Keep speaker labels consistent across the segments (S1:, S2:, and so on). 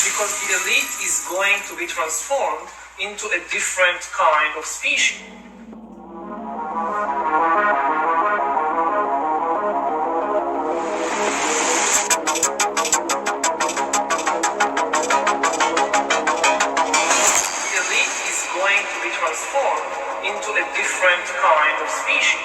S1: because the elite is going to be transformed into a different kind of species. The elite is going to be transformed into a different kind of species.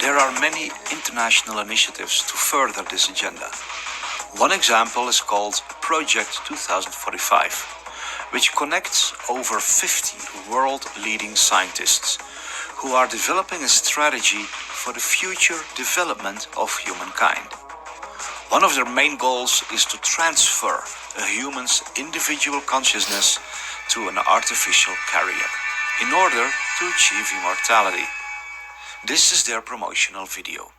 S2: There are many international initiatives to further this agenda. One example is called Project 2045, which connects over 50 world-leading scientists who are developing a strategy for the future development of humankind. One of their main goals is to transfer a human's individual consciousness to an artificial carrier in order to achieve immortality. This is their promotional video.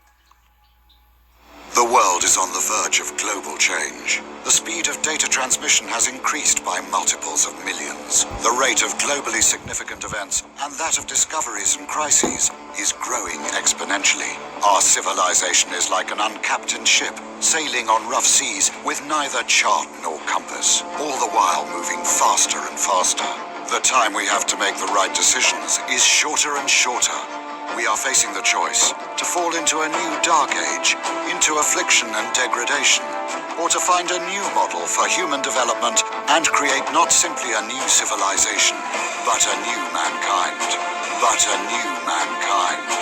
S3: The world is on the verge of global change. The speed of data transmission has increased by multiples of millions. The rate of globally significant events and that of discoveries and crises is growing exponentially. Our civilization is like an uncaptained ship sailing on rough seas with neither chart nor compass, all the while moving faster and faster. The time we have to make the right decisions is shorter and shorter. We are facing the choice to fall into a new dark age, into affliction and degradation, or to find a new model for human development and create not simply a new civilization, but a new mankind. But a new mankind.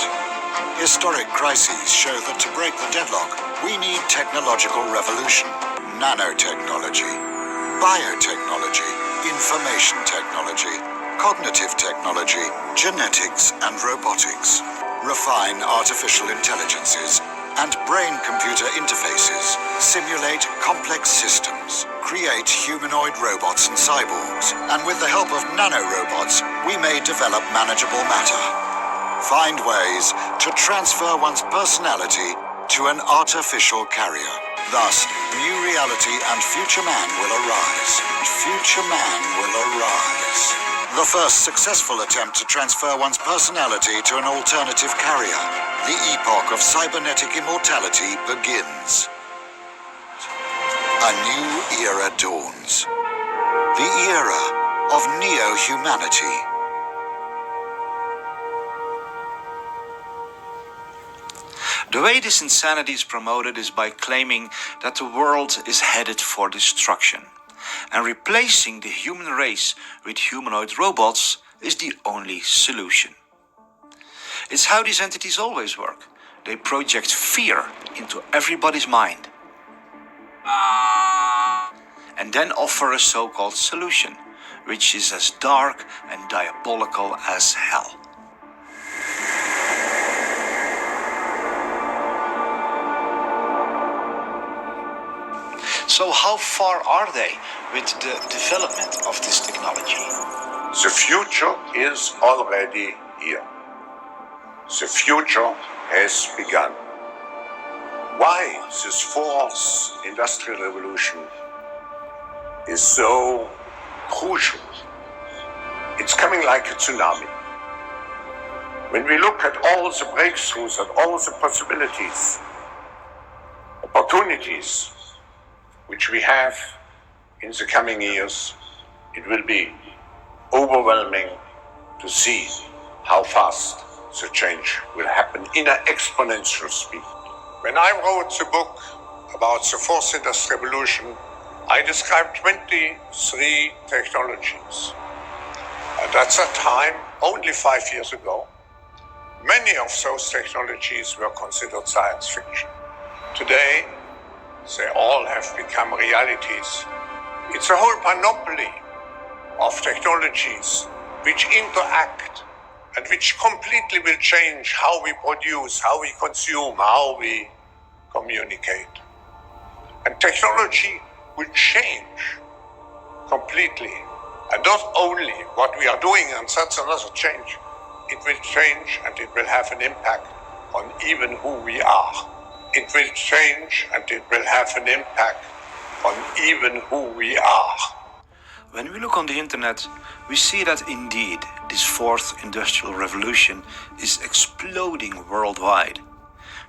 S3: Historic crises show that to break the deadlock, we need technological revolution, nanotechnology, biotechnology, information technology, cognitive technology, genetics and robotics, refine artificial intelligences and brain-computer interfaces, simulate complex systems, create humanoid robots and cyborgs, and with the help of nanorobots, we may develop manageable matter. Find ways to transfer one's personality to an artificial carrier. Thus, new reality and future man will arise. Future man will arise. The first successful attempt to transfer one's personality to an alternative carrier. The epoch of cybernetic immortality begins. A new era dawns. The era of neo-humanity.
S2: The way this insanity is promoted is by claiming that the world is headed for destruction, and replacing the human race with humanoid robots is the only solution. It's how these entities always work. They project fear into everybody's mind and then offer a so-called solution, which is as dark and diabolical as hell. So how far are they with the development of this technology?
S4: The future is already here. The future has begun. Why this fourth industrial revolution is so crucial? It's coming like a tsunami. When we look at all the breakthroughs and all the possibilities, opportunities, which we have in the coming years, it will be overwhelming to see how fast the change will happen in an exponential speed. When I wrote the book about the fourth industrial revolution, I described 23 technologies. And at that time, only 5 years ago, many of those technologies were considered science fiction. Today, they all have become realities. It's a whole panoply of technologies which interact and which completely will change how we produce, how we consume, how we communicate. And technology will change completely. And not only what we are doing, and that's another change, it will change and it will have an impact on even who we are. It will change and it will have an impact on even who we are.
S2: When we look on the internet, we see that indeed this fourth industrial revolution is exploding worldwide.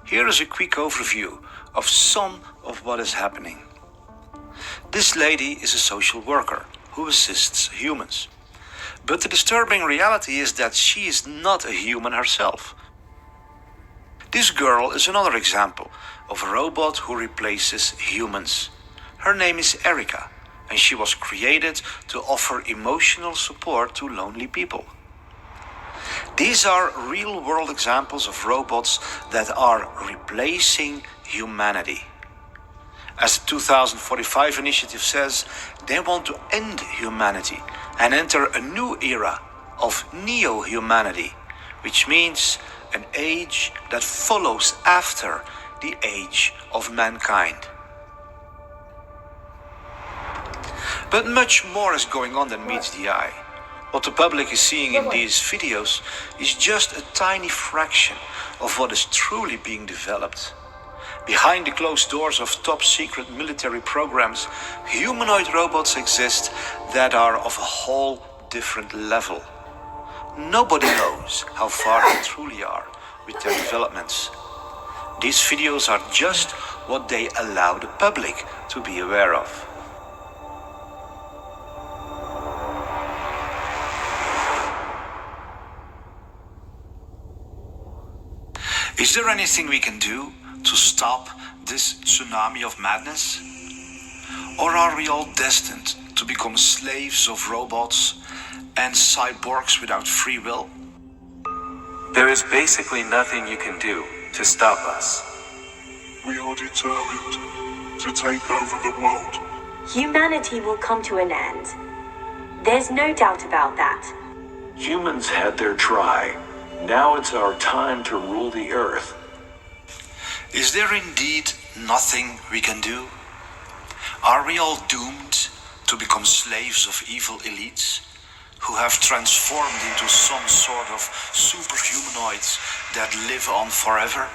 S2: Here is a quick overview of some of what is happening. This lady is a social worker who assists humans. But the disturbing reality is that she is not a human herself. This girl is another example of a robot who replaces humans. Her name is Erica, and she was created to offer emotional support to lonely people. These are real-world examples of robots that are replacing humanity. As the 2045 initiative says, they want to end humanity and enter a new era of neo-humanity, which means an age that follows after the age of mankind. But much more is going on than meets the eye. What the public is seeing in these videos is just a tiny fraction of what is truly being developed. Behind the closed doors of top-secret military programs, humanoid robots exist that are of a whole different level. Nobody knows how far they truly are with their developments. These videos are just what they allow the public to be aware of. Is there anything we can do to stop this tsunami of madness? Or are we all destined to become slaves of robots and cyborgs without free will?
S5: There is basically nothing you can do to stop us.
S6: We are determined to take over the world.
S7: Humanity will come to an end. There's no doubt about that.
S5: Humans had their try. Now it's our time to rule the earth.
S2: Is there indeed nothing we can do? Are we all doomed to become slaves of evil elites who have transformed into some sort of superhumanoids that live on forever?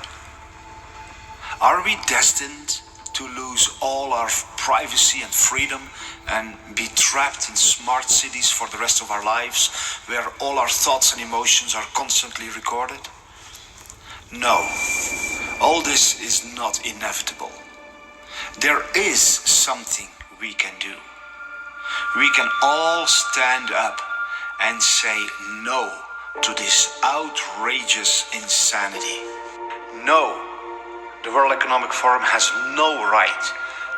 S2: Are we destined to lose all our privacy and freedom and be trapped in smart cities for the rest of our lives, where all our thoughts and emotions are constantly recorded? No, all this is not inevitable. There is something we can do. We can all stand up and say no to this outrageous insanity. No, the World Economic Forum has no right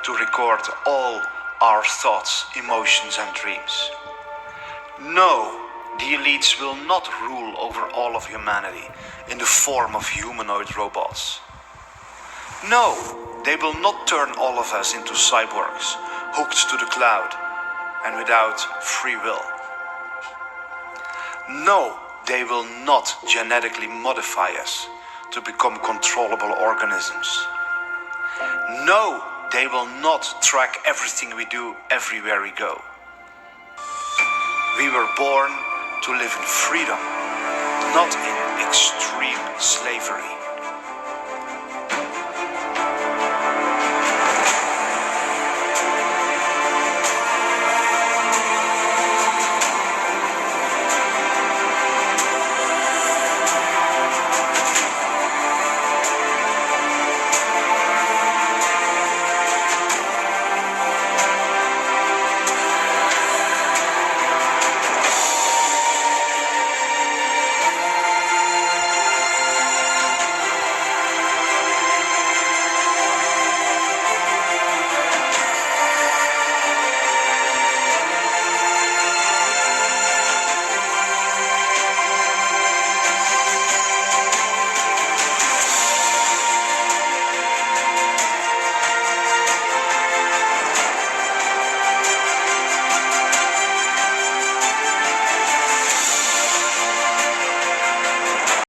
S2: to record all our thoughts, emotions and dreams. No, the elites will not rule over all of humanity in the form of humanoid robots. No, they will not turn all of us into cyborgs, hooked to the cloud and without free will. No, they will not genetically modify us to become controllable organisms. No, they will not track everything we do everywhere we go. We were born to live in freedom, not in extreme slavery.